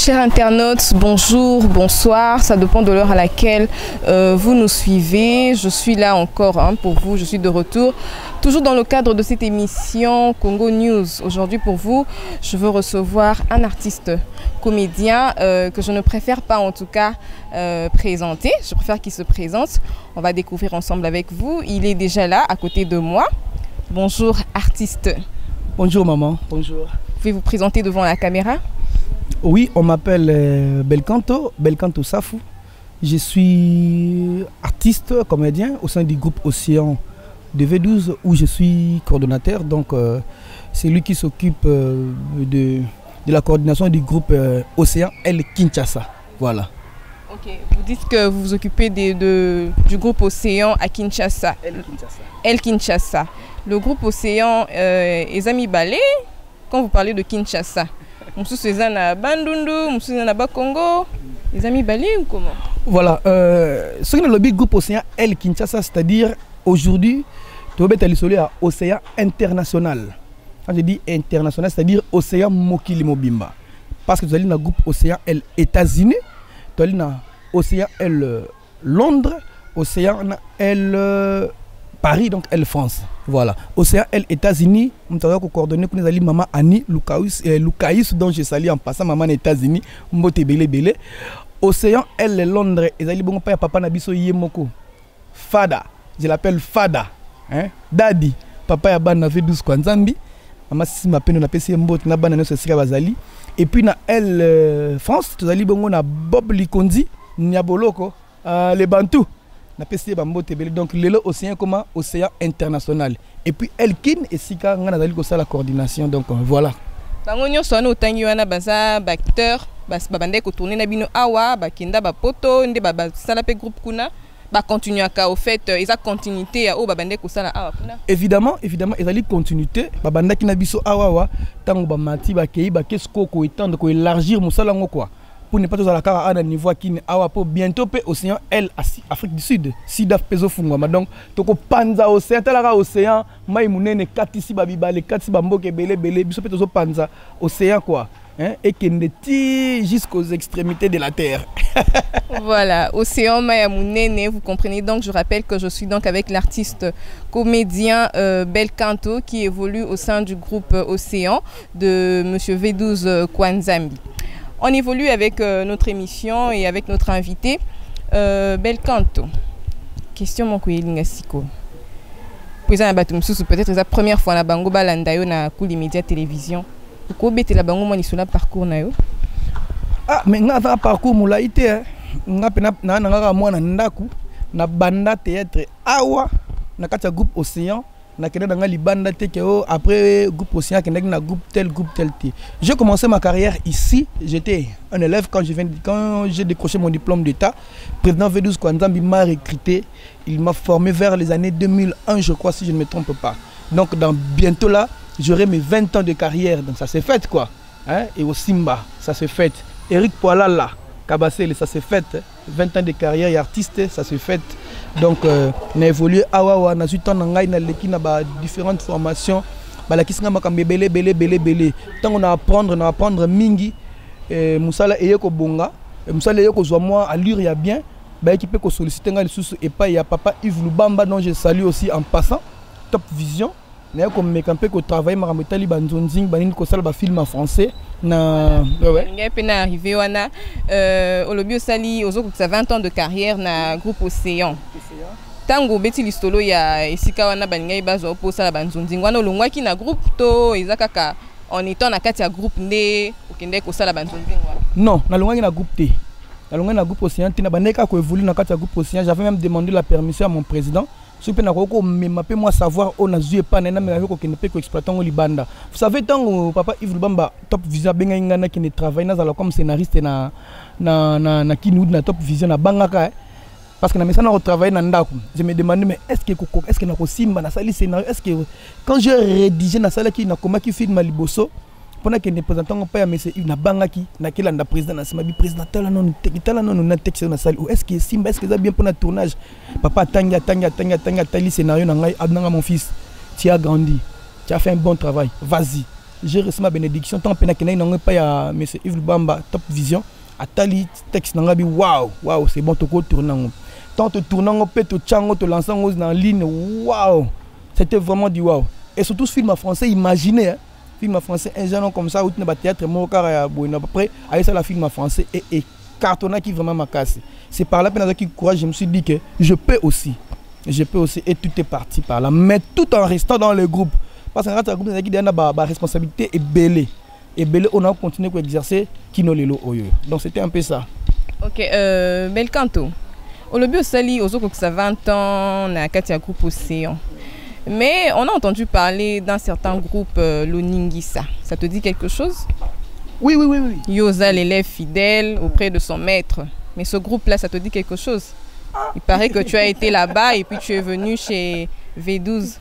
Chers internautes, bonjour, bonsoir, ça dépend de l'heure à laquelle vous nous suivez. Je suis là encore pour vous, je suis de retour, toujours dans le cadre de cette émission Congo News. Aujourd'hui pour vous, je veux recevoir un artiste comédien que je ne préfère pas en tout cas présenter. Je préfère qu'il se présente. On va découvrir ensemble avec vous. Il est déjà là, à côté de moi. Bonjour artiste. Bonjour maman, bonjour. Vous pouvez vous présenter devant la caméra? Oui, on m'appelle Belcanto Safou. Je suis artiste, comédien au sein du groupe Océan de V12 où je suis coordonnateur. Donc c'est lui qui s'occupe de la coordination du groupe Océan El Kinshasa. Voilà. Ok, vous dites que vous vous occupez du groupe Océan à Kinshasa. El Kinshasa. Le groupe Océan est Amis Balé. Quand vous parlez de Kinshasa, Moussou Cézanne Bandundu, Moussou Cézanne Congo, les Amis Balé ou comment? Voilà, ce qui est le groupe Océan El Kinshasa, c'est-à-dire aujourd'hui, tu vas aller à Océan International. Quand je dis international, c'est-à-dire Océan Mokili Mobimba. Parce que tu as le groupe Océan El États-Unis, tu as le Océan El Londres, Océan El Paris, donc El France. Voilà. Océan El États-Unis, nous avons coordonné pour nous aller maman Annie Lucaïs, dont je salue en passant maman États-Unis, Mbote Bele Bele. Océan El Londres, ils allaient bon papa papa Nabiso Yemoko. Fada, je l'appelle Fada. Hein? Daddy, papa Yaban n'avait 12 Kwanzambi. Maman si m'appelle on appelle Mbote na banane se sika bazali. Et puis na El France, tu allais bon na Bob Likondi, Nyaboloko, les Bantous. Donc l'océan comment Océan International. Et puis Elkin et Sika on a la coordination. Donc voilà. Bangonyo sono utangi wana baza acteur bas babande ko tourner na bino awa bakinda ba poto nde baba sala pe groupe kuna ba continuer ka au fait eza continuité ya o babande ko sala awa kuna. Évidemment ezali continuité babanda kina biso awa tango ba mati ba kei ba kesko ko étendre ko élargir musala ngo quoi. Pour ne pas tous à la cara à un niveau qui n'est pas pour bientôt océan L Afrique du Sud Sidaf Peso Fungwama donc toko panza océan tala océan maïmounene katisi babiba les katisi bamboke belé belé biso peto panza océan quoi hein et qui jusqu'aux extrémités de la terre. Voilà, Océan Mayamounene, vous comprenez donc, je rappelle que je suis donc avec l'artiste comédien Belcanto qui évolue au sein du groupe Océan de monsieur V12 Kwanzambi. On évolue avec notre émission et avec notre invité Belcanto. Question mon koyelinga siko. Président Batumsusu peut-être la première fois na bango balanda yo na kuli média télévision. Ko bete la bango moni sur la parcours na yo. Ah mais nga va parcours molaité hein. Nga pena na nga mwana ndaku na banda théâtre awa na kata groupe Océan. Après groupe Océan, groupe tel. J'ai commencé ma carrière ici. J'étais un élève quand j'ai décroché mon diplôme d'état. Président V12 Kwanzambi m'a recruté. Il m'a formé vers les années 2001, je crois, si je ne me trompe pas. Donc dans bientôt là, j'aurai mes 20 ans de carrière. Donc ça s'est fait quoi. Hein? Et au Simba, ça s'est fait. Eric Poalala, Kabassel, ça s'est fait. 20 ans de carrière et artiste, ça s'est fait. Donc on a évolué awa na suite na ngai na leki na ba différentes formations bala kisinga makambe belé tant on a apprendre mingi musala eyeko bonga musala eyeko zwa moi allure ya bien ba équipe ko solliciter ngai lisusu et pas ya papa Yves Lubamba dont je salue aussi en passant Top Vision na ko mekampe ko travailler makambe tali banzonzing banini ko sala ba film en français na ngai pena arrivé wana olobio sali ozoko 20 ans de carrière na groupe Océan. Tango beti listolo ya esika wana baningai bazo po sala banzonzing wana olongwaki na groupe to ezakaka en étant na kati ya groupe nde okende ko sala banzonzing wana. Non, na longwaki na groupe T. Na longwaki na groupe Océan tina bandeka ko évoluer na kati ya groupe Océan, j'avais même demandé la permission à mon président. Si vous pouvez moi savoir on a joué pas libanda. Vous savez tant papa Yves Lubamba Top Vision benga qui ne travaille na comme scénariste na Kinoud na Top Vision na bangaka parce que na mesa na travailler na ndako. Je me demandais mais est-ce que na ko simba na sali scénario est-ce que quand je rédigé na sala qui na koma qui film liboso pendant que ne présentant pas monsieur Yves na bangaki na kelanda président na sima bi président tala non na texte na salle ou est-ce que simba est-ce que ça bien pour le tournage papa tanga tali scénario na ngai adnanga mon fils tu as grandi tu as fait un bon travail vas-y j'ai reçu ma bénédiction tant pena que n'a pas ya monsieur Yves Bamba Top Vision atali texte n'a bi waouh c'est bon toko tournant tant te tournant peut te chango te lançant en ligne waouh c'était vraiment du waouh et surtout ce film en français imaginez hein, film en français un genre comme ça où tu n'as pas théâtre mon car après avec ça la film en français et cartonna qui vraiment m'a cassé c'est par là que qui courage je me suis dit que je peux aussi et tout est parti par là mais tout en restant dans le groupe parce que le groupe qui a la responsabilité est belée on a continué à exercer Kinolelo Oyo donc c'était un peu ça. Ok Belcanto au lobby au sali aux autres que ça 20 ans na Katia groupe Océan mais on a entendu parler d'un certain groupe Loningisa ça te dit quelque chose? Oui. Yoza l'élève fidèle auprès de son maître. Mais ce groupe-là, ça te dit quelque chose? Il paraît que tu as été là-bas et puis tu es venu chez V12.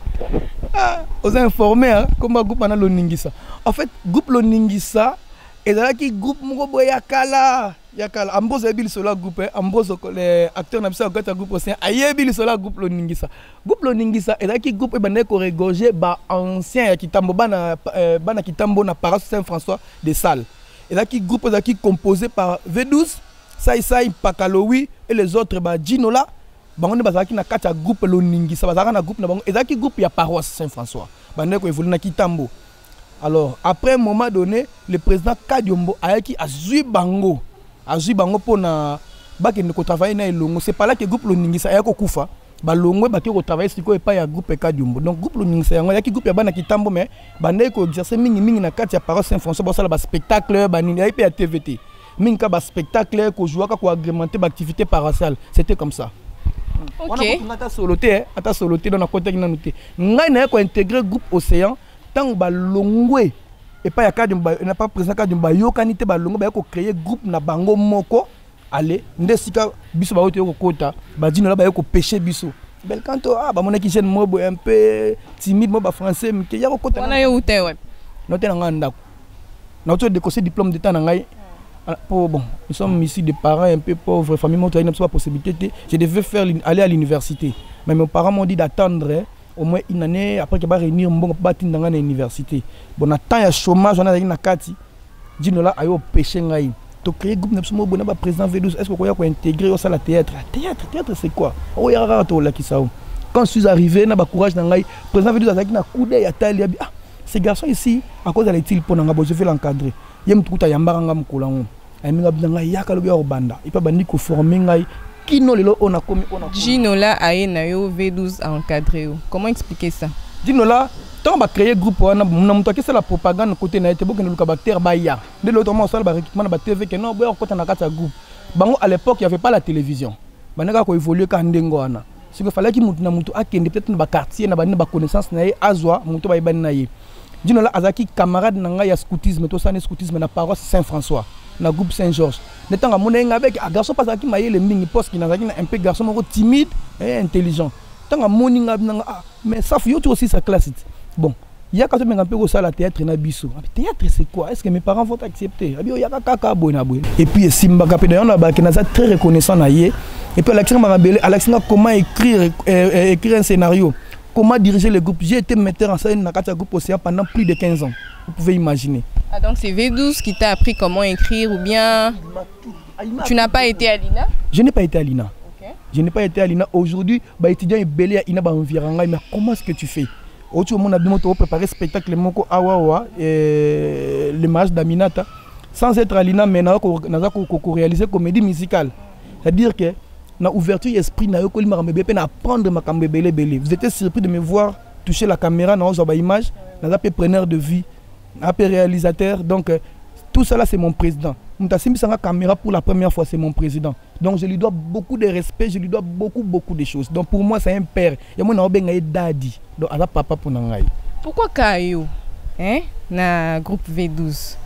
Vous avez informé hein, comment le groupe a Loningisa. En fait, le groupe Loningisa est là qui groupe Mourobo Yakala. Ambrose Ebil Sola groupe, Ambrose les acteurs n'a pas un groupe aussi. Ayebil Sola groupe Loningisa. Groupe Loningisa est là qui groupe est ko regorger ba ancien Kitambo bana Kitambo na Paras Saint-François de Salles. Et là qui groupe est qui composé par V12, Sai Pakalowi et les autres ba Ginola. Bango bazala ki na kata groupe Loningisa bazala na groupe na bango. Et là qui groupe ya Paroisse Saint-François. Bande ko évolue na Kitambo. Alors après un moment donné, le président Kadiombo a qui a zui bango. Azui bango pona bakende ko travailler na elongo c'est pas là que groupe Loningisa ya ko kufa ba longwe ba ki ko travailler siko epa ya groupe Kadiombo donc groupe Loningisa yango ya ki groupe ya bana Kitambo mais bande ko exercer mingi na kati ya Paroisse Saint-François ba sala ba spectacle ba nini ya pe TVT mingi ka ba spectacle ko jouer ko agrémenter ba activité paroissiale c'était comme ça. OK on a soloté dans la côté na noté ngai na ko intégrer groupe Océan tant ba longwe et pas ya Kadiombo n'a pas présent Kadiombo yo kanité ba longo ba ko créer groupe na bango moko allez ndesika biso ba ote ko kota ba dino la ba ko pêcher biso Belcanto ba monaki jeune mobo un peu timide mo ba français mais ya ko kota na yo ute ouais noté na nganda na auto de conseil diplôme d'état na ngai pour bon nous sommes ici des parents un peu pauvres famille mon n'a pas possibilité je devais aller à l'université mais mes parents m'ont dit d'attendre au moins une année après que va réunir mbongo batinda ngana université bon attend ya chômage on a na kati dinola ayo pêcher ngai to créer groupe na somo bona ba président V12 est-ce que ko ya ko intégrer au salle théâtre c'est quoi o ya ra to la kisao quand je suis arrivé na ba courage na ngai président V12 azaki na coude ya tali ah ces garçons ici à cause allait-il pour nga bo je vais l'encadrer yem tukuta yambara nga mukolango ay minga bidanga yaka lo ya obanda ipa bandi ko former ngai Kino lelo on a commis Ginola aena yo V12 a encadré. Comment expliquer ça? Ginola tant ba créer groupe on a monté que c'est la propagande côté na été beaucoup de bactère baya. De l'autre moment ça ba équipement na TV que non boy côté na kata groupe. Bango à l'époque il y avait pas la télévision. Banaka ko évoluer ka ndengo wana. Ce que fallait ki mutu na mutu akende peut-être na quartier na ba connaissance na ye azwa mutu ba ibani na ye. Ginola azaki camarade na nga ya scoutisme to ça scoutisme na paroisse Saint-François. Na groupe Saint-Georges. N'étant à avec un garçon pas qui m'a eu le mini poste qui n'a un peu garçon timide et intelligent. Tant à morning mais ça fait aussi sa classe. Bon, il y a quand même un peu au salle théâtre na biso. Théâtre c'est quoi? Est-ce que mes parents vont accepter? Et puis Simba Kapédayon là qui n'a très reconnaissant na yé. Et puis Alexandre comment écrire un scénario? Comment diriger le groupe? J'ai été metteur en scène dans le groupe Océan pendant plus de 15 ans. Vous pouvez imaginer. Ah donc c'est V12 qui t'a appris comment écrire ou bien tu n'as pas été à l'INA? Je n'ai pas été à l'INA. Okay. Je n'ai pas été à l'INA. Aujourd'hui, les étudiants sont belés à l'INA, mais comment est-ce que tu fais? Aujourd'hui, on a préparé le spectacle Moko Awawa et le match d'Aminata. Sans être à l'INA, mais on a réalisé une comédie musicale. C'est-à-dire que na ouverture esprit na yoko lima kambe pe na apprendre ma kambe belé. Vous étiez surpris de me voir toucher la caméra na ozo ba image, na peu preneur de vie, na peu réalisateur donc tout ça là c'est mon président. Mutasimbi sanga caméra pour la première fois c'est mon président. Donc je lui dois beaucoup de respect, je lui dois beaucoup de choses. Donc pour moi c'est un père. Et moi na obenga daddy. Donc ala papa pour ngai. Pourquoi Kayo na groupe V12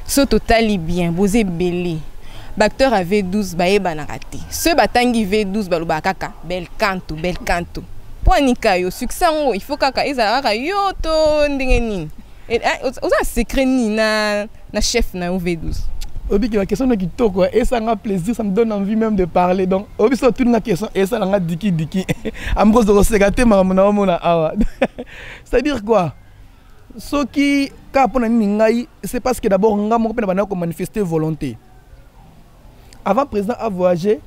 ce total bien, bosé belé. Bacteur à V12 bae banarate. Ce batangi V12 baluba kaka Belcanto. Pour Nikayo succès il faut kaka ezara yo to ndengeni. Et oza secret ni na chef na V12. Obi la question qui toko et ça a plaisir, ça me donne envie même de parler. Donc obi so toute la question et ça nga diki. Ambrose de resegater ma mona awa. C'est-à-dire quoi? Ce qui c'est parce que d'abord on a manifesté volonté. Avant le président a voyagé,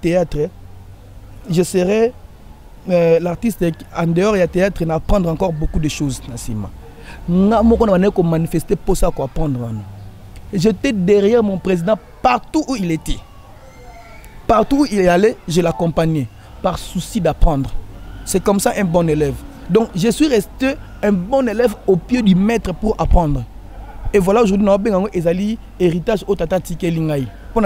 théâtre, je serai l'artiste en dehors du théâtre et apprendre encore beaucoup de choses. Manifester pour ça quoi apprendre. J'étais derrière mon président partout où il était. Partout où il allait, je l'accompagnais par souci d'apprendre. C'est comme ça un bon élève. Donc je suis resté un bon élève au pied du maître pour apprendre. Et voilà aujourd'hui nous avons un héritage au tata tike lingai. On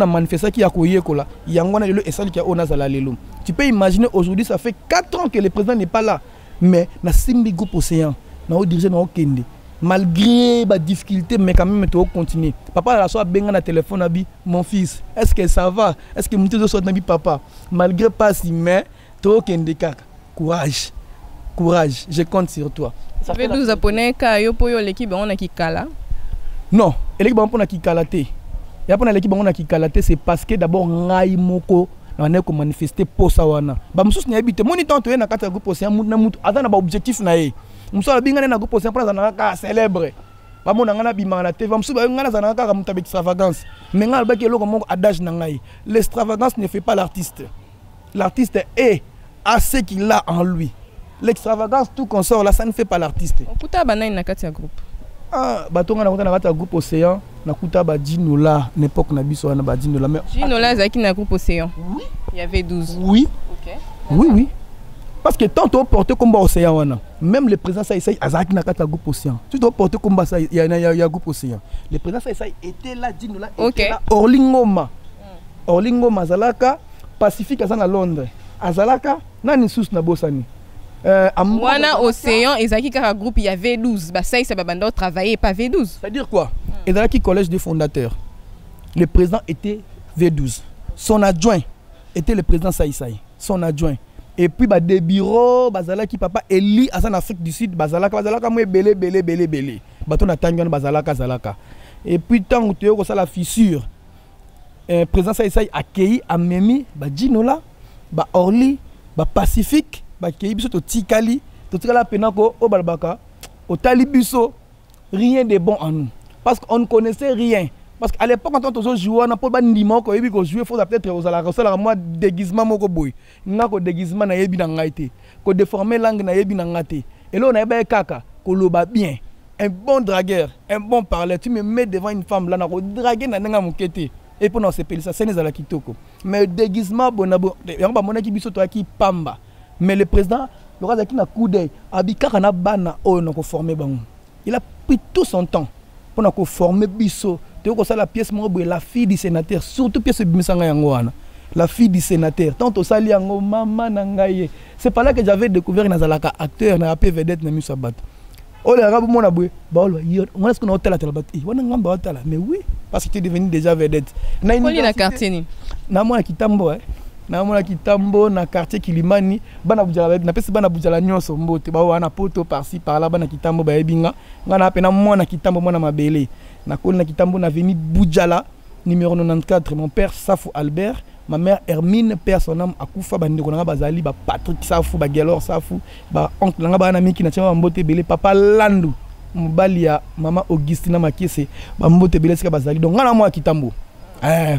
a manifesté qu'il y a koyekola, yangwana lelo esali kia ona zala lelo. Tu peux imaginer aujourd'hui ça fait 4 ans que le président n'est pas là, mais na simbi groupe océan, na dirigé na okende. Malgré les difficultés, mais quand même, tu continuer. Papa a la soirée benga na téléphone abi, mon fils, est-ce que ça va? Est-ce que mon fils soit nabi papa? Malgré pas si mais tu okende kaka. Courage. Courage, je compte sur toi. Ça fait 12 japonais ka yo po yo l'équipe on a qui kala. Non, l'équipe on a qui kalaté. Et après l'équipe on a qui kalaté c'est parce que d'abord ngai moko on a manifester pour ça wana. Ba mususu ni habite moniteur to na kata groupe océan na mutu azana ba objectif na ye. Moussa bingane na groupe océan pour na célèbre. Ba mona ngana bima na TV moussa ngana za na ka mutu avec extravagance. Mais ngala ba ke loko moko adage na ngai. L'extravagance ne fait pas l'artiste. L'artiste est à ce qu'il a en lui. L'extravagance tout consort là ça ne fait pas l'artiste. Okuta banai na kata groupe. Ah batonga na kata groupe océan na kuta ba Dinola n'époque na biso na ba Dinola mais Dinola zaki na groupe océan. Oui. Il y avait 12. Oui. OK. Oui oui. Parce que tant on porte combat océan wana, même le président ça essaye azaki na kata groupe océan. Tu dois porter combat ça il y a groupe océan. Le président ça essaye était là Dinola était là Orlingoma. Orlingoma zalaka Pacifique azana Londres. Azalaka nani sous na bosani. Wana océan ezaki kaka groupe il y avait 12. Bah ça ça banda travailler pas V12. Ça veut dire quoi? Ezalaki collège des fondateurs. Le président était V12. Son adjoint était le président Saïsaï. Son adjoint. Et puis bah des bureaux bazalaki papa Eli en Afrique du Sud bazalaka moi belé. Baton atangion bazalaka zalaka. Et puis tant que tu as la fissure. Président Saïsaï accueilli à Memi ba Dinola ba Orly ba Pacifique ba kei biso to tikali penako o balbaka au talibiso rien de bon en nous parce qu'on ne connaissait rien parce qu'à l'époque quand on jouait on a pas ndimo ko yebi ko jouer faut peut-être aux ala moi déguisement moko boy ngako déguisement na yebi na ngaité ko déformer langue na yebi na ngate et là on a ba kaka ko loba bien un bon dragueur un bon parleur tu me mets devant une femme là na ko draguer na nga mokete et pour non c'est ça c'est les ala kitoko mais déguisement bonabo yamba monaki biso to aki pamba. Mais le président, le roi Zaki n'a coup d'œil. Abika kana bana o na ko former bango. Il a pris tout son temps pour na ko former biso. Tu vois ça la pièce mo la fille du sénateur, surtout pièce bimisanga yango wana. La fille du sénateur. Tant au sali yango mama na ngai. C'est pas là que j'avais découvert nazalaka acteur na AP vedette na misabat. Oh le arabe mona boy, ba on est-ce qu'on a hôtel à Talabat. Wana ngamba hôtel. Mais oui, parce que tu es devenu déjà vedette. Na une quartier ni. Na moi Kitambo na mona Kitambo na quartier Kilimani bana bujala na pesi bana bujala nyonso mbote ba wana poto par-ci par-là bana Kitambo ba ebinga ngana pena mona Kitambo mona mabele na koli na Kitambo na avenue Bujala numéro 94 mon père Safou Albert ma mère Hermine père son âme akufa bandeko na bazali ba Patrick Safou ba Gelor Safou ba oncle na bana miki na chama mbote bele papa Landu mobali ya mama Augustina Makiese ba mbote bele sika bazali donc ngana mwa Kitambo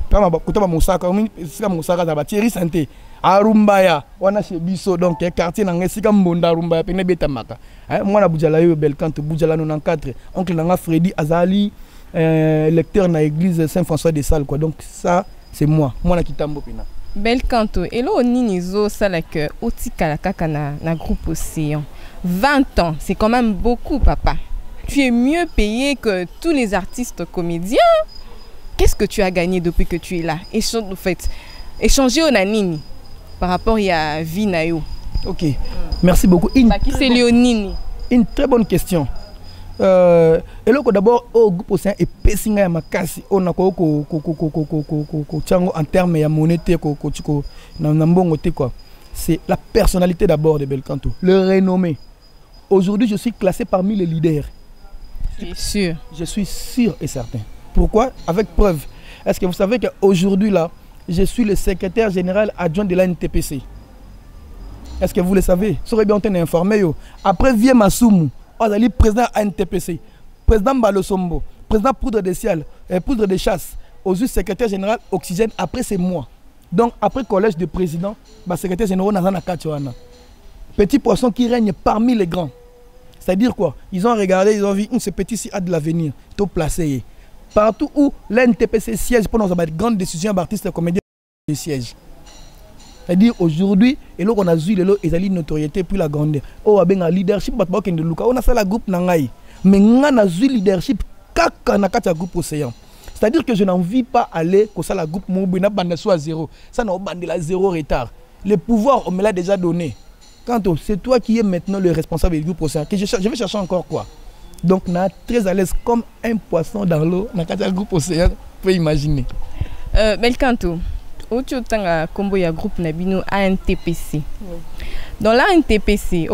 pama kutaba musaka sika musaka za Thierry Santé arumbaya wana chez biso donc quartier na ngesika mbonda arumbaya pene beta maka mwana bujala yo Belcanto bujala 94 oncle nanga Freddy Azali lecteur na église Saint-François de Sales quoi donc ça c'est moi mwana Kitambo pena Belcanto et là nini zo sala que otikala kaka na groupe Océan 20 ans c'est quand même beaucoup papa tu es mieux payé que tous les artistes comédiens. Qu'est-ce que tu as gagné depuis que tu es là? Échanger au nanini par rapport à Vinayo. Ok, merci beaucoup. Une très bonne question. Et là, d'abord, au groupe Océan et Pessinga et Makasi, on a en termes de monétaire, c'est la personnalité d'abord de Belcanto, le renommé. Aujourd'hui, je suis classé parmi les leaders. Je suis sûr et certain. Pourquoi? Avec preuve. Est-ce que vous savez qu'aujourd'hui, là, je suis le secrétaire général adjoint de la NTPC? Est-ce que vous le savez? Ça aurait bien été informé. Après, Vie Masumu, le président ANTPC, président Balosombo, président Poudre de Ciel, Poudre de Chasse, aux secrétaire général Oxygène, après c'est moi. Donc, après collège de président, le secrétaire général Nazana Kachouana. Petit poisson qui règne parmi les grands. C'est-à-dire quoi? Ils ont regardé, ils ont vu, ce petit-ci a de l'avenir, tout placé. Partout où l'NTPC siège pour nos grandes décisions d'artistes comédiens de siège. C'est-à-dire aujourd'hui, et là on a vu les notoriété puis la grandeur. Oh, avec un leadership, on a fait la groupe Nangaï. Mais on a vu leadership kaka na kati groupe Océan. C'est-à-dire que je n'en vis pas aller que ça la groupe Moubina bande soit zéro. Ça n'a pas la zéro retard. Le pouvoir on me l'a déjà donné. Quand c'est toi qui es maintenant le responsable du groupe Océan, que je vais chercher encore quoi. Donc on est très à l'aise comme un poisson dans l'eau na kati groupe Océan, vous pouvez imaginer. Belcanto. Autre temps combo ya groupe Nabino ANTPC. Dans l'ANTPC,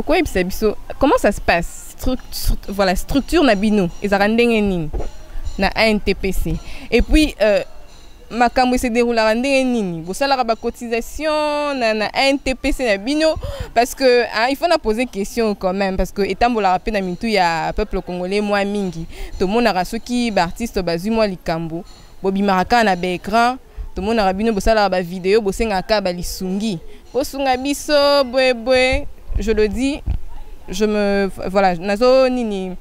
comment ça se passe? Voilà, structure Nabino, ils ont na ANTPC. Et puis makambo se déroule à nini. Vous savez la cotisation na ANTPC Nabino parce que il faut na poser question quand même parce que étant la rappel na mintu ya peuple congolais moi mingi. Tout le monde a ceux qui artiste bazu moi likambo. Bobi Maraka na écran. Tout le monde a rabino bosala ba vidéo bosenga ka ba lisungi bosunga biso bwe je le dis je me voilà nazo nini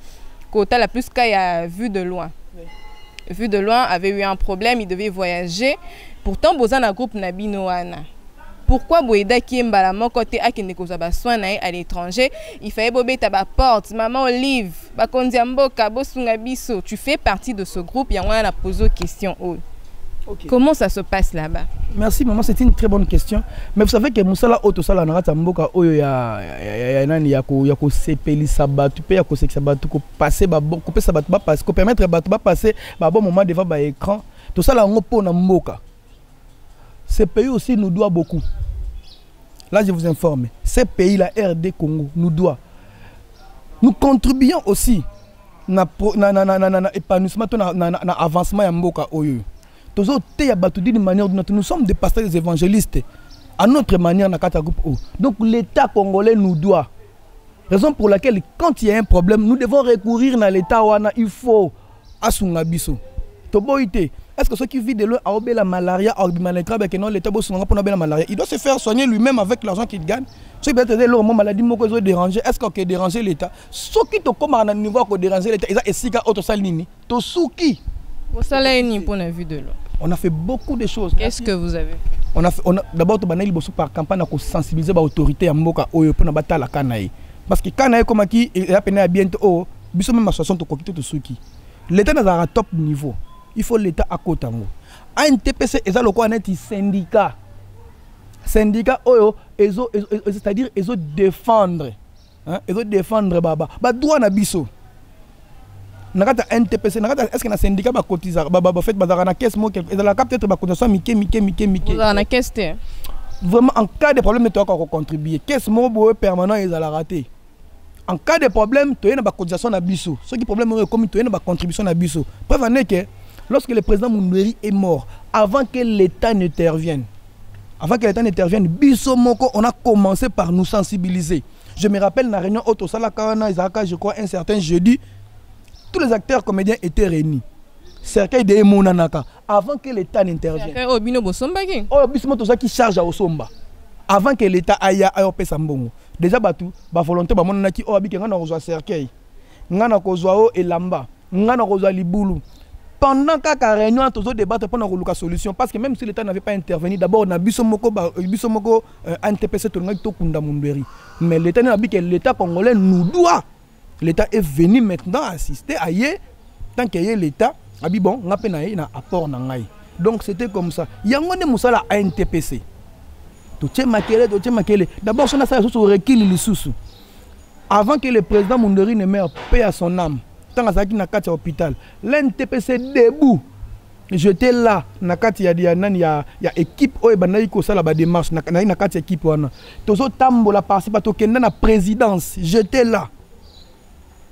kota la plus kaya vu de loin vu de loin avait eu un problème il devait voyager pourtant bozana groupe nabino wana pourquoi boeda ki mbala moko te akende ko za ba soin na à l'étranger il fallait bobeta ba porte maman Olive ba kondia mboka bosunga biso tu fais partie de ce groupe yango na poser question oh. Okay. Comment ça se passe là-bas? Merci maman, c'est une très bonne question. Mais vous savez que Moussala Otosala Narata Mboka Oyo ya ko sepeli sabatu pe ya ko sexe sabatu ko passer ba bon couper sabatu ba passer ko permettre ba passer ba bon moment devant ba écran. Tout ça là on po na Mboka. Ce pays aussi nous doit beaucoup. Là je vous informe, ces pays la RD Congo nous doit. Nous contribuons aussi na épanouissement na avancement ya Mboka Oyo. Nous sommes des pasteurs des évangélistes à notre manière dans le groupe O. Donc l'État congolais nous doit. Raison pour laquelle quand il y a un problème, nous devons recourir à l'État. Il faut asungabiso. Est-ce que ceux qui vivent de l'eau ont la malaria, il doit se faire soigner lui-même avec l'argent qu'il gagne. Ceux qui ont une maladie, est-ce qu'on peut déranger l'État? Ceux qui ont niveau de déranger l'État, ils ont on a fait beaucoup de choses. Qu'est-ce que vous avez? On a d'abord par campagne pour sensibiliser l'autorité à Mboka Oyo pour battre la Kanaï. Parce que Kanaï comme qui est à peine bientôt, biso même association to kokito to suki. L'État n'a pas top niveau. Il faut l'État à côté ngo. ANTPC est le quoi net syndicat. Syndicat Oyo c'est-à-dire ils ont défendre. Hein, ils ont défendre baba. Ba droit na biso. Nakata NTPC est-ce que na syndicat ba cotiser ba fait bazara na caisse mo et la cap peut-être ba cotisation mike bazara na caisse te vraiment en cas de problème tu dois contribuer caisse mo bo permanent ils la rater en cas de problème tu na ba cotisation na biso ceux qui problème comme tu na ba contribution na biso preuve en est que lorsque le président Moundoueri est mort avant que l'État n'intervienne biso moko on a commencé par nous sensibiliser. Je me rappelle na réunion auto sala kana Isaka je crois un certain jeudi. Tous les acteurs comédiens étaient réunis. Cercueil de Monanaka. Avant que l'État n'intervienne. Qui charge à Osomba. Avant que l'État aille à Opesambongo. Déjà, ba volonté, ba monanaki, oh, abiki, ngana kozwa cercueil. Ngana kozwa o elamba. Ngana kozwa libulu. Pendant que réunion, tous les débats pour la solution. Parce que même si l'État n'avait pas intervenu, d'abord, on a Bissomoko, NTPC, mais l'État n'a pas dit que l'État congolais nous doit. L'État est venu maintenant assister ailleurs tant qu'il y a l'État abi bon on a peine na apport na ngai donc c'était comme ça yango ne musala ANTPC to tche makele d'abord son ça sur recul lisusu avant que le président Moundoueri ne meure paix à son âme tant azaki na kati hôpital l'NTPC debout j'étais là na kati ya équipe oyo banai ko sala ba démarche na kati équipe wana tozo tambola participa to kenda na présidence j'étais là.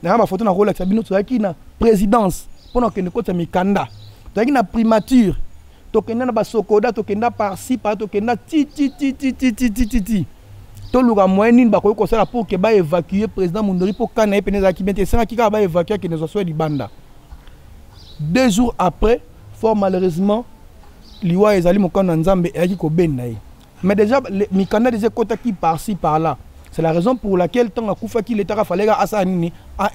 Na ma photo na rôle avec bino to na présidence pendant que ne kota mikanda to na primature to kenda na ba sokoda to kenda par ci par to kenda ti tout le moyen pour que ba évacuer président Mundori pour kana et peneza qui bien ça qui ba évacuer que nous soit du banda. 2 jours après, fort malheureusement, liwa ezali mokanda nzambe yaki ko benna. Mais déjà mikanda des kota qui par-ci par-là. C'est la raison pour laquelle tant akufa qui l'état fallait à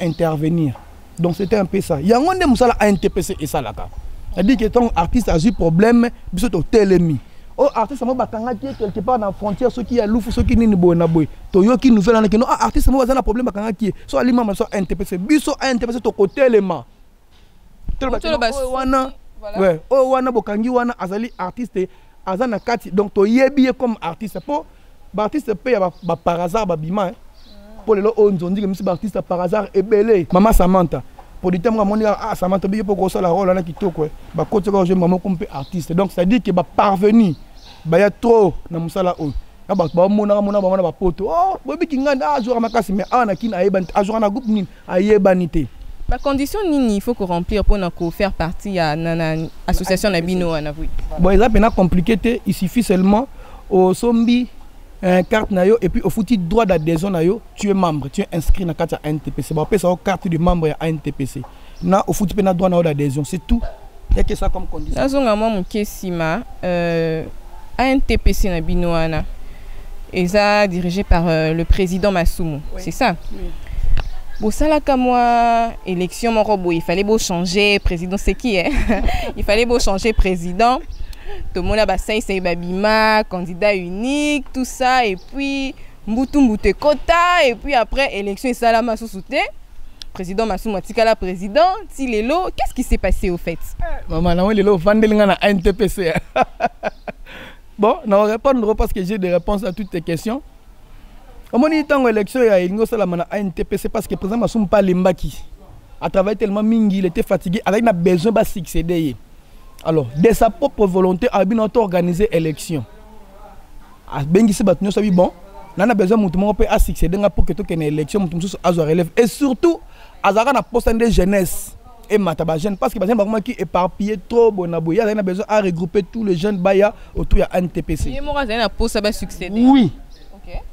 intervenir. Donc c'était un peu ça. Il y a un monde musala à NTPC et ça là. C'est-à-dire que ton artiste a eu problème, biso to telemi. Oh artiste mo bakanga qui quelque part dans frontière ceux qui a loufou ceux qui ni boy na boy. To yo qui nouvelle en que non artiste mo bazana problème bakanga qui so alima so NTPC biso NTPC to côté telema. Wana ouais oh wana bokangi wana azali artiste azana kati donc to yebi comme artiste pour artiste paye par hasard babima pour les on dit que monsieur artiste par hasard est belé maman Samantha pour dire moi mon ah Samantha bien pour ça la rôle là qui toko ba côté que je maman comme artiste donc ça dit que ba parvenir ba ya trop na musala o ba mona ba poto oh bobi kinganda a jour makasi mais ana kin ayeba a jour na groupe ni ayebanité. La condition nini il faut qu'on remplir pour faire partie à l'association Nabino Anavui. Bon, ça c'est compliqué, il suffit seulement au sombi carte nayo et puis au foutu droit d'adhésion nayo, tu es membre, tu es inscrit dans la NTPC. Bon, ça carte de membre à NTPC. Na au foutu pena droit d'adhésion, c'est tout. Il y a que ça comme condition. Là zonga moi mon kesima NTPC Nabino Ana. Et ça dirigé par le président Masumu, oui. C'est ça. Oui. Bon, ça là comme moi, élection mon robot, il fallait beau changer président, c'est qui hein? Il fallait beau changer président. Tout le monde a bassin, c'est Babima, candidat unique, tout ça, et puis Mbutu Kota, et puis après élection et Salama Sousouté, président Massou Matikala président, Tilelo, qu'est-ce qui s'est passé au fait? Maman, non, Lelo, Vandelinga na NTPC. Bon, on va répondre parce que j'ai des réponses à toutes tes questions. Au moment où l'élection il y a une NTPC parce que le président Massoum pas lembaki. À travers tellement mingi, il était fatigué, avec a besoin de succéder. Alors, de sa propre volonté, il a organisé l'élection. Bon, on a besoin de succéder pour que tout ait une élection, relève. Et surtout, il y a un poste de jeunesse et mataba jeune parce que les gens qui éparpillé trop bon il y a besoin de regrouper tous les jeunes baya autour de NTPC. Il y a un poste de succéder. Oui.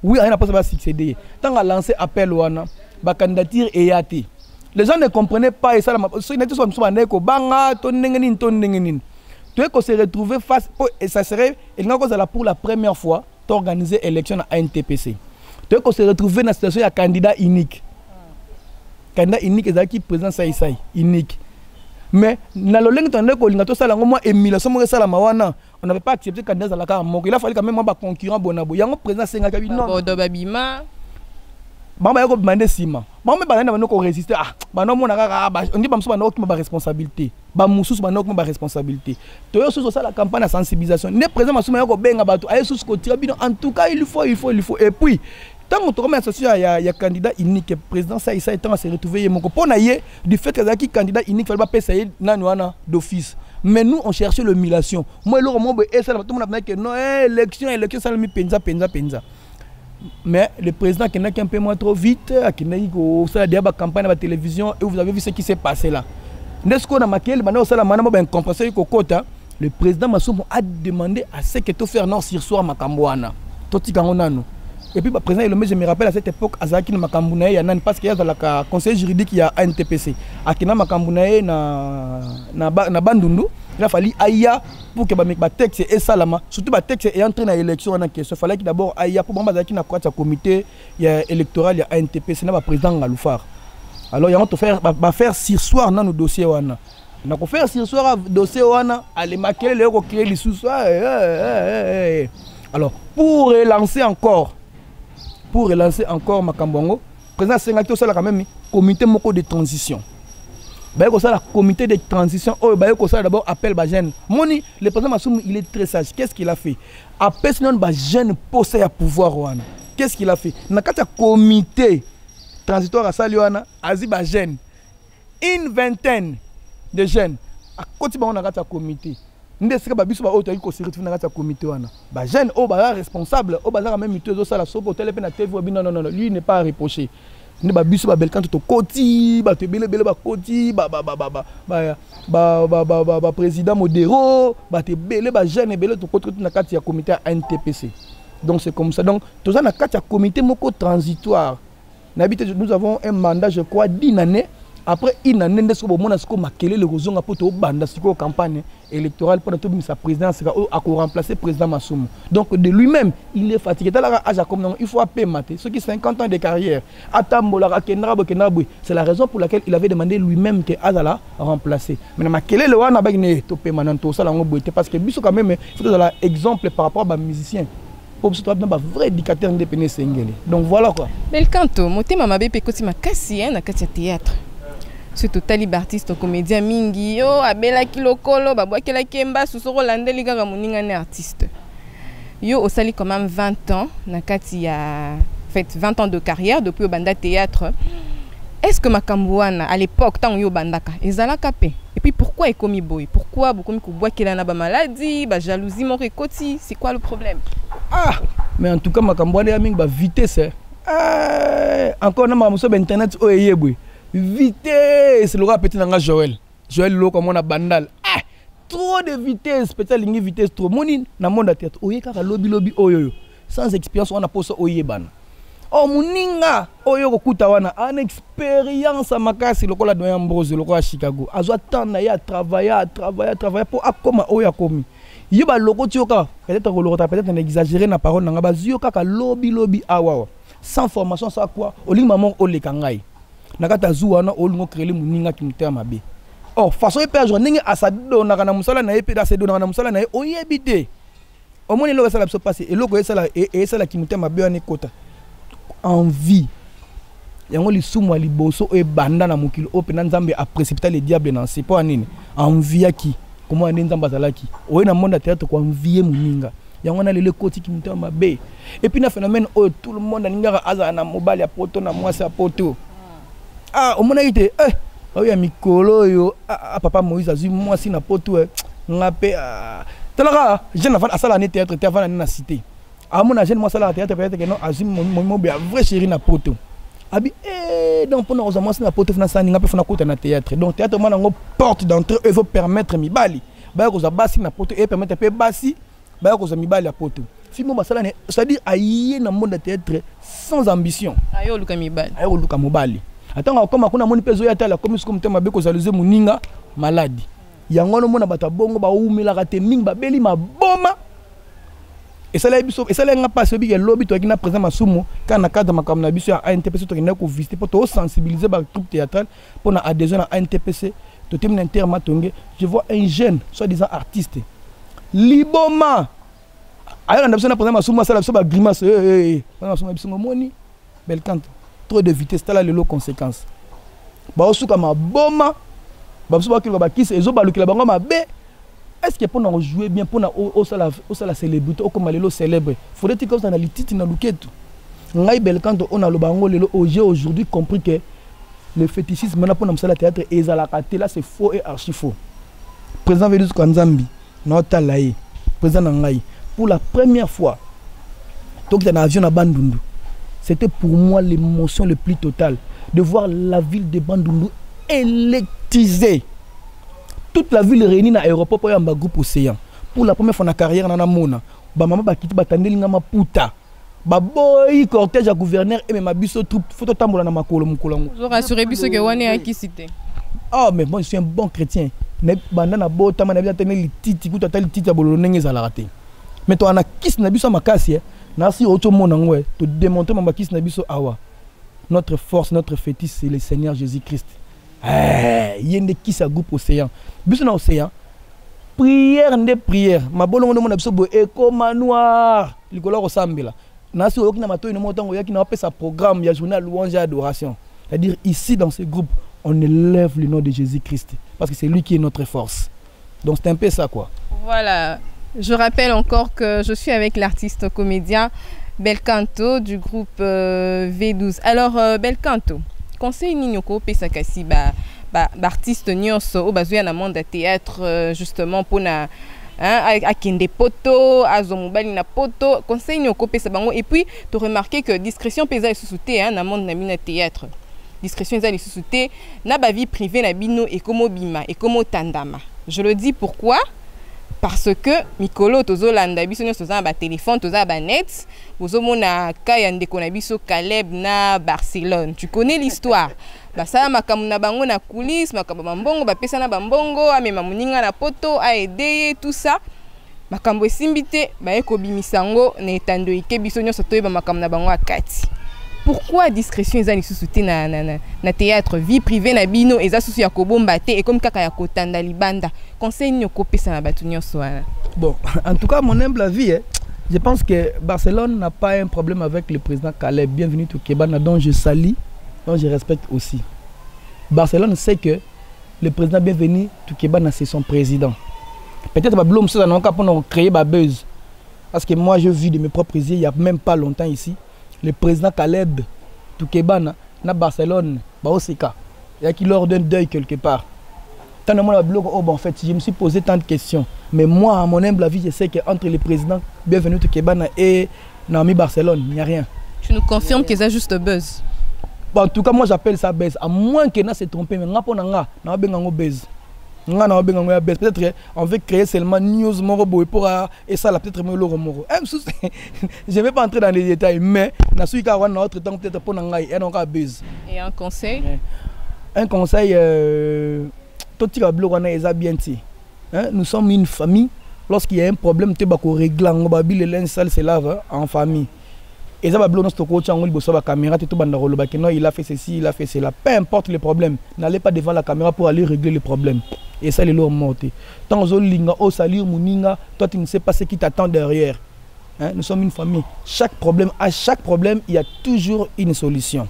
Oui, il y a un poste de succéder. Tant à lancer appel wana, ba candidature et yati. Les gens ne comprenaient pas et ça la so ils sont ko banga ton nengenin. Tu es qu'on se retrouver face et ça serait pour la première fois d'organiser l'élection à NTPC. Tu es qu'on se retrouver dans la situation de candidat unique. Candidat unique est qui président Saïsaï unique. Mais dans le leng tandé ko lingato sala ngoma émulation mo sala mawana on n'avait pas accepté candidat za la ka moko il a fallu quand même ba concurrent bonabo yango président senga kabi non bodo babima bamba yako demander sima bamba ba na ko résister ah ba no mona ka ba on dit ba mso ba no ki ba responsabilité ba mususu ba no ki ba responsabilité to yo so ça la campagne de sensibilisation ne président masuma yako benga bato ay sous ko tira bino en tout cas il faut et puis tant que comme association il y a candidat unique président ça il temps à se retrouver mon pour naie du fait que qui candidat unique fallait pas payer nanoana d'office mais nous on cherchait l'émulation moi le moment et ça tout le monde a dit que non élection ça le mi penza mais le président qui n'a qu'un peu moins trop vite qui n'a eu ça la campagne à la télévision et vous avez vu ce qui s'est passé là n'est-ce qu'on a marqué le maintenant ça la manama ben compensé ko kota le président Massoum a demandé à ce que tout faire non sur soir makambwana toti kangona nous. Et puis, président, je me rappelle à cette époque, Azaki Makambounaye, parce qu'il y a le conseil juridique, il y a NTPC. Akina Makambounaye na Bandundu, il a fallu Aïa pour que le texte et Salama, surtout le texte est entré dans l'élection. Il fallait d'abord Aïa pour que le comité électoral, il y a NTPC, le président Galoufar. Alors, il y a faire sursoir dans nos dossiers. Il y a faire sursoir dossier, aller maquiller les recours, les sous-soirs. Alors, pour relancer encore Makambongo, président Sengato ça quand même comité moko de transition. Bah ça la comité de transition bah ça d'abord appel ba jeune. Moni le président Massoum il est très sage. Qu'est-ce qu'il a fait? Appel non ba jeune poste à pouvoir wana. Qu'est-ce qu'il a fait? Na kata comité transitoire à Saliwana azi ba jeune. Une vingtaine de jeunes à côté ba on a kata comité. Ndesika ba biso ba auto ko se retrouver na kata comité wana ba jeune o ba responsable o ba za même mitezo ça la sopo télé pe na TV non lui n'est pas reproché ne ba biso ba belkan to koti ba te bele ba koti ba président modéro ba te bele ba jeune bele to koti na kata ya comité NTPC Donc c'est comme ça. Donc, tout ça, on a un comité transitoire. Nous avons un mandat, je crois, d'une année. Après une année, nous avons marqué le réseau pour la campagne électorale pour sa présidence à remplacer le président Massoum. Donc de lui-même, il est fatigué. Il faut appeler Maté. Ceux qui ont 50 ans de carrière, c'est la raison pour laquelle il avait demandé lui-même que Azala remplacer. Mais parce que quand même, il faut que exemple par rapport à musiciens. Pour ce un vrai éducateur indépendant. Donc voilà quoi. Mais quand tu as dit que tu as théâtre. Ce total artiste comédien mingi yo abela kilokolo babwakela kemba susoko landeli kaka moninga ne artiste yo osali quand même 20 ans na kati ya fait 20 ans de carrière depuis au banda théâtre. Est-ce que Makambouana à l'époque tant yo bandaka ezalaka pe et puis pourquoi ekomi boy, pourquoi beaucoup kobwakela na ba maladie ba jalousie mo rekoti, c'est quoi le problème? Ah mais en tout cas Makambouana ya mingi ba vitesse encore na mamuso ba internet o yebwe vitesse, le petit nanga Joël lo comme on a bandal. Ah, trop de vitesse, peut-être ligne vitesse trop. Moni na monde à tête. Oye kaka lobby oyo. Sans expérience on a posé oye ban. Oh muninga oyo kokuta wana en expérience makasi lokola doyen Ambrose lokola Chicago. Azo attendre ya travailler pour akoma oya komi. Yoba loko tioka peut-être ko loko peut-être on exagérer na parole nanga bazio kaka lobby awa. Sans formation ça quoi? Oling maman olekangai. Nakata zuwana olingo kreli muninga ki mutema mabe. Oh façon epejo ningi asado nakana musala na epe da sedo nakana musala na oyebite. Omoni lo sala se passer et loko esala et sala ki mutema mabe ani kota. Envie. Yango lisumu liboso e banda na mukilo ope nzambe a précipiter le diable dans c'est pas nini. Envie ki comment ande nzamba zalaki. Oye na monde théâtre ko envier muninga. Yango na lele koti ki mutema mabe. Et puis na phénomène tout le monde ningara aza na mobile ya poto na mwasi ya poto. Ah, au moment où il était, il y a Mikolo, papa Moïse a dit, moi, si na poto, ngapé, t'as jeune enfant, à ça l'année théâtre, t'es avant la cité. À mon jeune, moi, ça la théâtre, peut-être que non, Azim, mon vrai chéri na poto. Abi, donc, pour nous, moi, si na poto, fna ngapé, fna côté na théâtre. Donc, théâtre, moi, on porte d'entrée, il faut permettre mi bali. Bah, qu'on a bassi na poto, et permettre peu bassi, bah, qu'on a mi bali à poto. Fimo, bah, ça l'année, c'est-à-dire, aïe, dans le monde de théâtre, sans ambition. Aïe, au Luka mi bali. Aïe, au Luka mobali. Attends, comme on a mon péso ya tala comme comme tema beko zaluze muninga maladie. Yango no mona bata bongo ba umela kate ming ba beli ma boma. Et ça là biso et ça là nga passe bi lobby to kina présent masumo quand na cadre makam na biso ya ANTPC to kina ko visiter pour to sensibiliser ba troupe théâtrale pour na adhésion à ANTPC to tem na interma tongé. Je vois un jeune soi-disant artiste. Liboma. Ayo na biso na présent masumo ça la biso ba grimace masumo biso moni bel canto. Trop de vitesse, t'as là les conséquences. Bah aussi comme ma boma, bah aussi qu'il va qui c'est zoba le qui la bango ma bé. Est-ce que pour nous jouer bien pour nous au la célébrité au comme les célèbre. Faudrait-il que ça na lititi na luketu. Ngai bel quand on a le bango les j'ai aujourd'hui compris que le fétichisme maintenant pour nous ça la théâtre et ça la raté là c'est faux et archi faux. Président Védus Kanzambi, notre laï, président Ngai, pour la première fois, donc dans l'avion à Bandundu. C'était pour moi l'émotion le plus totale de voir la ville de Bandundu électrisée. Toute la ville réunie dans l'aéroport pour un groupe océan. Pour la première fois dans ma carrière, dans la mona, maman a quitté Batandeli na Maputa. Boy cortège à gouverneur et même biso troupe photo tambola na makolo mukolango. Je rassurer biso que wane a qui cité. Ah mais moi je suis un bon chrétien. Ne banda na bota mana bien tenir les titi kuta tali titi à bololo nenge za la raté. Mais toi ana kiss na biso makasi nasi auto monangwe te démontrer ma kiss na biso awa. Notre force, notre fétiche c'est le Seigneur Jésus-Christ. Yende kiss à groupe océan. Biso na océan. Prière de prière. Ma bolongo na biso bo éco manoir. Likolo ressemble. Nasi oki na mato ino motango yaki na sa programme ya journal louange et adoration. C'est-à-dire ici dans ce groupe, on élève le nom de Jésus-Christ parce que c'est lui qui est notre force. Donc c'est un peu ça quoi. Voilà. Je rappelle encore que je suis avec l'artiste comédien Belcanto du groupe V12. Alors Belcanto, conseil ninyoko pesakasi artiste nyonso au bazuya na monde théâtre justement pour na à kende poto azomobali na poto conseil ninyoko pesa bango et puis tu remarquer que discrétion pesa est sous-souté na monde na mina théâtre. Discrétion est sous-souté na ba vie privée na bino et comme bima et comme tandama. Je le dis pourquoi? parce que mikolo tozolanda biso nyonso toza na ba téléphone toza ba net bozomona ka ya ndeko na biso Caleb na Barcelone. Tu connais l'histoire. Basala makambo na bango na coulisses, makambo bambongo bapesa na bambongo amema moninga na poto aideye tout ça. Makambo esimbi te baye kobimisa ngo na etando ike biso nyonso toyeba makambo na bango akati. Pourquoi discrétion eza lisusu te na théâtre vie privée na bino eza susu ya kobomba te et comme kaka ya kotanda libanda conseil nyo kopesa na batu nyonso wana? Bon, en tout cas mon humble avis, je pense que Barcelone n'a pas un problème avec le président Caleb. Bienvenue au Kebana, dont je salue, dont je respecte aussi. Barcelone sait que le président Bienvenu au Kebana c'est son président. Peut-être que Blum ça n'a pas pour créer ma buzz. Parce que moi je vis de mes propres yeux il n'y a même pas longtemps ici. Le président Caleb Toukebana na Barcelone, Baoseka, il y a qui leur donne deuil quelque part. Tant de monde a bloqué, oh bon, en fait, je me suis posé tant de questions. Mais moi, à mon humble avis, je sais qu'entre les présidents Bienvenu Toukebana et Naomi Barcelone, il n'y a rien. Tu nous confirmes que c'est juste buzz? Bon, en tout cas, moi j'appelle ça buzz. À moins que na s'est trompé, mais n'a pas na buzz. Peut-être on veut créer seulement news moro pour et ça là peut-être me le remoro. Je ne vais pas entrer dans les détails mais na suis ka wana autre temps peut-être pour ngai et on a buzz. Et un conseil? Un conseil tout tira blo wana eza bien ti. Nous sommes une famille. Lorsqu'il y a un problème tu ba ko régler ngo ba bile linge sale se lave en famille. Et ça va bloquer notre coach en libo sur la caméra tout banda rolo ba que non il a fait ceci, il a fait cela. Peu importe le problème, n'allez pas devant la caméra pour aller régler les problèmes. Et ça les lourds montés. Tant aux linga au salir muninga, toi tu ne sais pas ce qui t'attend derrière. Nous sommes une famille. À chaque problème, il y a toujours une solution.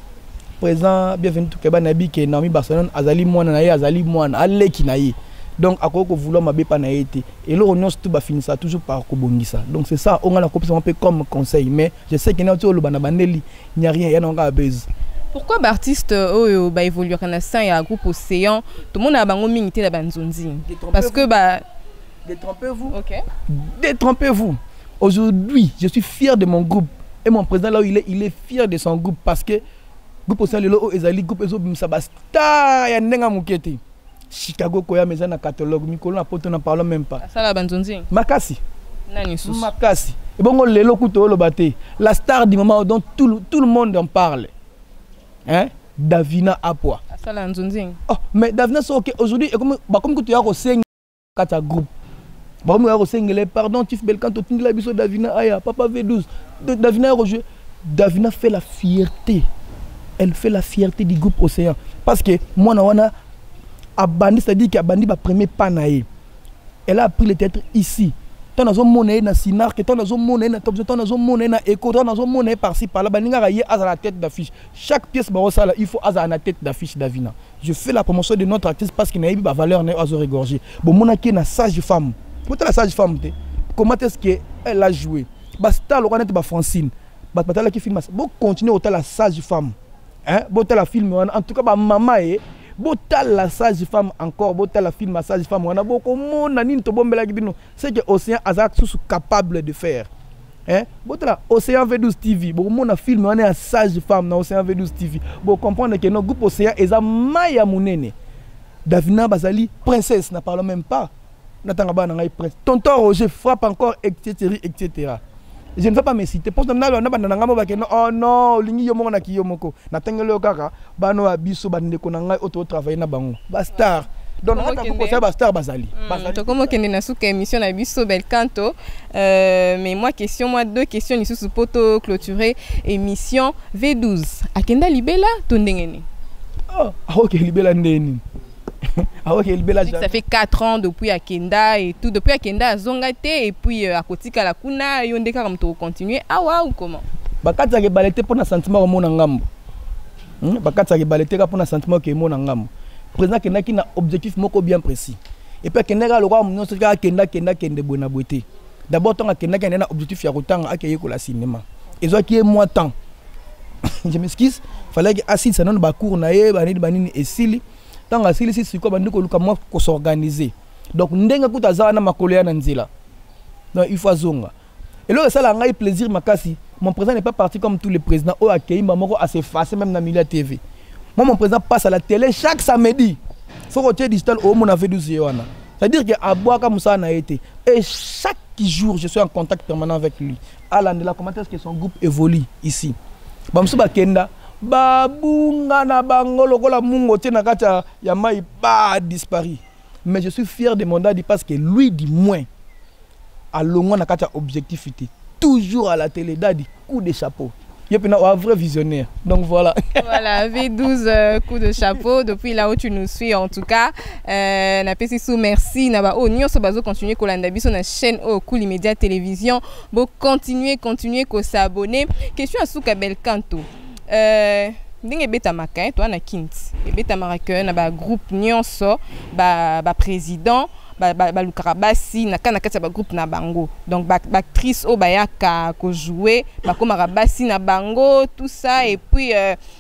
Présent Bienvenu tout Keba nabi que Naomi Barcelone azali mwana naye azali mwana aleki naye. Donc à quoi que vouloir ma bépa na été et là on tout va finir ça toujours par kobongisa. Donc c'est ça on a la copie un peu comme conseil mais je sais qu'il y a autour le banabandeli il n'y a rien il y a un buzz. Pourquoi l'artiste ba évoluer kana ça ya groupe Océan tout le monde a bango mingité la banzonzi parce que bah détrompez-vous. OK. Détrompez-vous. Aujourd'hui, je suis fier de mon groupe et mon président là où il est fier de son groupe parce que groupe Océan le lo ezali groupe ezo bimsa basta ya ndenga mukete. Chicago koya meza na catalogue mikolo na poto na parle même pas. Ça la banzonzi. Makasi. Nani sous. Makasi. Et bon lelo kuto lo baté. La star du moment dont tout le monde en parle. Hein? Davina Apua. Ça la banzonzi. Oh, mais Davina c'est OK aujourd'hui et comme que tu as reçu kata groupe. Ba mu ya reçu pardon Tif Belkanto tindila biso Davina aya papa V12. Davina rejoué. Davina fait la fierté. Elle fait la fierté du groupe Océan parce que moi na wana Abandi, c'est-à-dire qu'il a bandi le premier panaï. Elle a appris le théâtre ici. Tant dans un monnaie na Sinar, tant dans un monnaie na Top, tant dans un monnaie na Echo, tant dans un monnaie par-ci par-là. Baninga raillé à la tête d'affiche. Chaque pièce barosala, il faut à la tête d'affiche d'Avina. Je fais la promotion de notre artiste parce qu'il n'a pas de valeur à regorger. Bon, mon aki na sage femme. Pourquoi la sage femme? Comment est-ce qu'elle a joué? Basta le connaître ba Francine. Basta la qui filme. Bon, continuer autant la sage femme. Hein? Bon, la film. En tout cas, ba maman est. Botal la sage femme encore, botal la film à sage femme. On a beaucoup de monde to bombe la gibino. C'est que Océan Azak sous capable de faire. Hein? Botal Océan V12 TV. Beaucoup de monde a film on est à sage femme dans Océan V12 TV. Bon comprendre que notre groupe Océan est à Maya Mounene. Davina Bazali princesse n'a parle même pas. Natanga ba na prince. Tonton Roger frappe encore etc. etc. Je ne vais pas me citer. Pour que oh non, lingi yomo na kiyomoko. Natengelo kaka bano abiso bandeko na ngai auto travailler na bango. Bastar. Donc on a pour ça bastar bazali. To comme kende na suka émission na biso Belkanto. Mais moi deux questions ici sous poto clôturer émission V12. Akenda libela to ndengeni. Oh, OK libela ndeni. Ah ok, ça fait 4 ans depuis Akenda et tout depuis Akenda à Zongate et puis à Kotika la Kuna et on déclare comme tout continuer. Ah ouais ou comment? Bakata ke balete pour na sentiment mo na ngambo. Bakata ke balete ka pour na sentiment ke mo na ngambo. Président Kenda qui na objectif moko bien précis. Et puis Kenda ga le roi mon so ka Kenda kende bona beauté. D'abord tant Kenda na objectif ya kotanga akeye ko la cinéma. Et zo qui est moi temps. Je m'excuse, fallait que assis ça non ba cour na ye banini et sili. Tant que si c'est quoi bandiko luka moi ko s'organiser. Donc ndenga kuta za na makolo ya nzela. Donc il faut zonga. Et là ça la ngai plaisir makasi. Mon président n'est pas parti comme tous les présidents au accueilli mamoko à s'effacer même dans milieu TV. Moi mon président passe à la télé chaque samedi. Faut que tu digital au mon avait 12 wana. C'est-à-dire qu'à Boaka Moussa a été. Et chaque jour, je suis en contact permanent avec lui. Alandela, comment est-ce que son groupe évolue ici? Bamsuba Kenda, Babunga na bangolo kola mungo tena kata ya mai ba disparu. Mais je suis fier de mon daddy parce que lui du moins à longo na kata objectivité. Toujours à la télé, daddy, coup de chapeau. Il y a un vrai visionnaire. Donc voilà. Voilà, V12 coup de chapeau depuis là où tu nous suis en tout cas. Na pesi sous merci na ba onyo so bazo continuer kolanda biso na chaîne au Cool Media Télévision. Bo continuer ko s'abonner. Question à Souka Belcanto. Ndenge beta maka toi na Kint. Beta maraka na ba groupe nyonso ba président ba lukarabasi na kana kati ba groupe na bango. Donc ba actrice o bayaka ko jouer ba komarabasi na bango tout ça et puis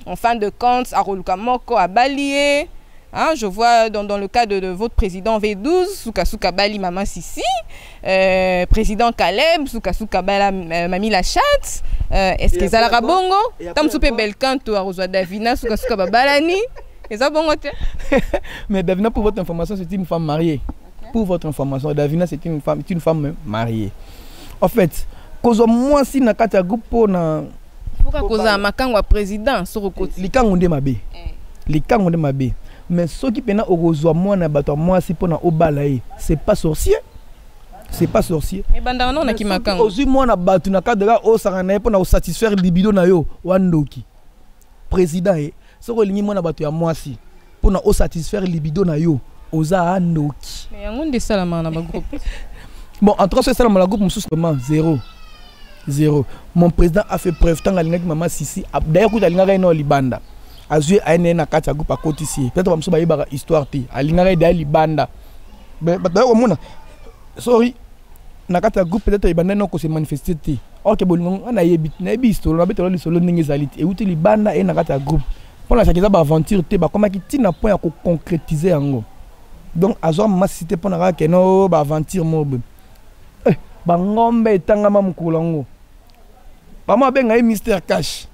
en fin de compte a roluka moko a balier. Hein, je vois dans le cas de votre président V12, Souka Bali Maman Sissi, président Caleb, Souka Bala Mami la chatte, est-ce que ça la rabongo? Tam soupe Belcanto a Rosa Davina, Souka Babalani, et ça bongo te? Mais Davina, pour votre information, c'est une femme mariée. Okay. Pour votre information, Davina, c'est une femme mariée. En fait, cause moi si na kata groupe na pourquoi cause makangwa président sur côté likango mabe. Likango mabe. Mais ceux qui pena orozo moi na bato moi si pona obalaye, c'est pas sorcier. C'est pas sorcier. Mais bandana on a ki makango. Ozu moi na bato na cadre o sarana pona satisfaire libido na yo wandoki. Président e soko lingi moi na bato ya moi si pona o satisfaire libido na yo oza andoki. Mais yango de salama na ba groupe. Bon, en tout cas, c'est ça, la groupe vraiment zéro. Mon président a fait preuve tant que maman Sissi. D'ailleurs, quand il a eu Libanda, a joué à un kacha groupe à côté ici. Peut-être que je vais histoire ti. Il a eu Libanda. Mais d'ailleurs, mon sorry, nakata groupe peut-être il banda non que se manifester ti. Or que bon, on a eu histoire, on a besoin de solo n'ingézalite. Et où tu Libanda et nakata groupe. Pour la chaque aventure ti, bah comment qui tina point à concrétiser en gros. Donc, à ce moment cité pour na que no aventure mob. Bangombe tangama mukulango. Pama benga Mr Cash.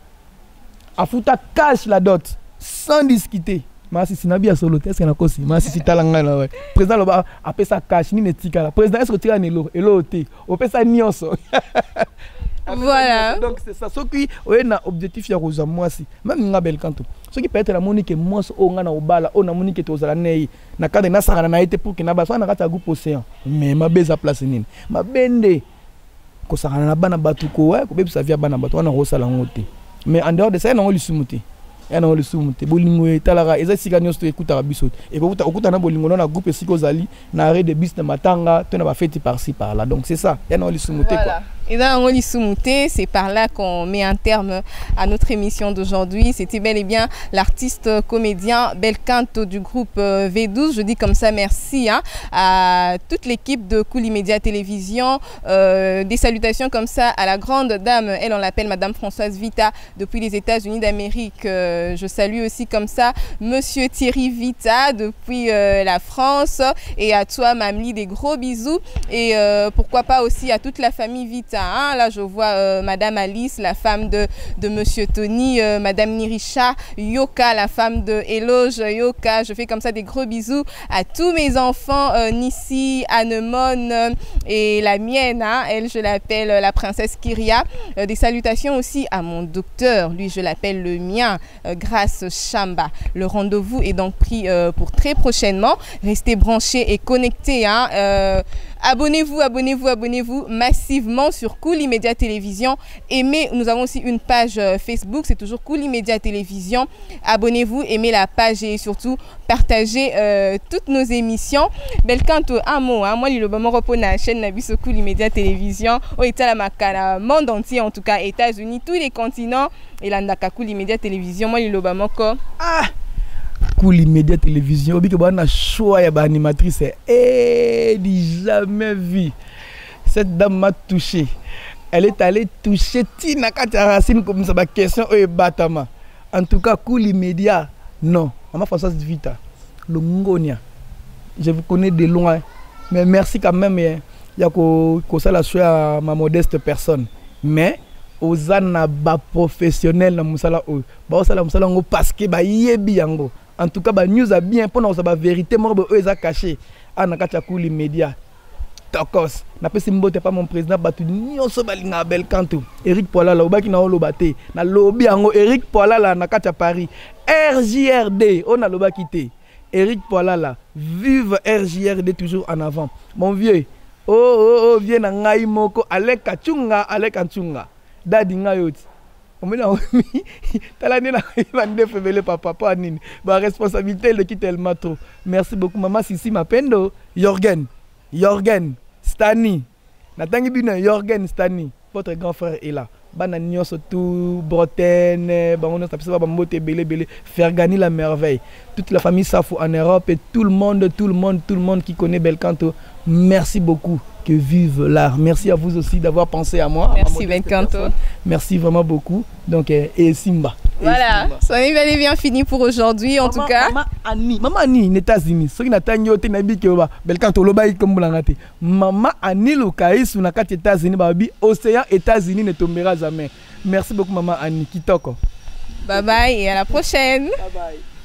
Afuta cash la dot sans discuter. Ma si sinabi a solo est-ce qu'on a kosi ma si talanga na ouais. Président loba appelle ça cash ni netika la. Président est-ce que tu as nelo elo te. On peut ça nyonso. Voilà. Donc c'est ça. Ce qui on a objectif ya koza moi si. Même nga Belcanto. Ce qui peut être la monique moi o nga na obala o na monique to zala nei na cadre na sara na été pour que na ba na kata groupe océan. Mais ma beza place nini. Ma bende ko sara na bana batuko ouais ko bebisa via bana batu wana rosala ngote. Mais en dehors de ça na oli sumuti. Ya na oli sumuti. Bolingo etalara eza sika nyosto ekuta biso. Et okuta na bolingo na groupe siko zali na arrêt de bus na matanga to na ba fête par-ci par-là. Donc c'est ça. Ya na oli sumuti quoi. Et dans Angoli Soumouté, c'est par là qu'on met un terme à notre émission d'aujourd'hui. C'était bel et bien l'artiste comédien Belcanto du groupe V12. Je dis comme ça merci à toute l'équipe de Cool Media Télévision. Des salutations comme ça à la grande dame, elle on l'appelle Madame Françoise Vita depuis les États-Unis d'Amérique. Je salue aussi comme ça Monsieur Thierry Vita depuis la France. Et à toi Mamli, des gros bisous. Et pourquoi pas aussi à toute la famille Vita. Hein, là, je vois Madame Alice, la femme de Monsieur Tony, Madame Nirisha, Yoka, la femme de Eloge, Yoka. Je fais comme ça des gros bisous à tous mes enfants, Nissi, Anemone et la mienne. Hein, elle, je l'appelle la princesse Kyria. Des salutations aussi à mon docteur. Lui, je l'appelle le mien, Grâce Chamba. Le rendez-vous est donc pris pour très prochainement. Restez branchés et connectés. Hein, abonnez-vous massivement sur Cool Media Télévision. Aimez, nous avons aussi une page Facebook, c'est toujours Cool Media Télévision. Abonnez-vous, aimez la page et surtout partagez toutes nos émissions. Belcanto, un mot, hein, moi, le moment repos na chaîne Nabiso Cool Media Télévision. Au État la monde entier, en tout cas, États-Unis, tous les continents. Et là, Cool Media Télévision, moi, le moment Cool Media Télévision, obi que bana choix ya ba animatrice dit jamais vu. Cette dame m'a touché. Elle est allée toucher Tina Kata Racine comme ça, ma question est batama. En tout cas, Cool Media, non. Maman Françoise Vita, le Ngonia. Je vous connais de loin, mais merci quand même. Il y a que ça la choix à ma modeste personne. Mais aux anaba professionnels na musala o, ba osala musala ngo parce que ba yebi yango. En tout cas, ba news a bien pour nous, ça ba vérité, moi, eux a caché. anakacha kuli media tokos na pesi mbote pas mon président batu nyonso balinga Belcanto Eric Poilala obaki na olobate na lobby yango Eric Poilala nakacha Paris RJRD on a lobaki te Eric Poilala vive RJRD toujours en avant mon vieux oh viens na ngai moko aleka chunga dadi ngai yoti omena omi tala nina bande febele papa nini ba responsabilité de quitter le mato merci beaucoup maman Sisi Mapendo Jorgen Stani natangi bino Jorgen Stani votre grand frère est là bana nyonso tout Bretagne bango na tapisa ba mbote belé Fergani la merveille toute la famille Safou en Europe et tout le monde qui connaît Belcanto merci beaucoup que vive l'art merci à vous aussi d'avoir pensé à moi merci Belcanto merci vraiment beaucoup donc et Simba voilà, ça est bel et bien fini pour aujourd'hui en tout cas. Maman Annie, les États-Unis, ceux qui n'attendent pas de nabi que Belcanto lobaï comme bulangate. Maman Annie Lokaïs sur na carte États-Unis, babi océan États-Unis ne tombera jamais. Merci beaucoup maman Annie, kitoko. Bye bye et à la prochaine. Bye bye.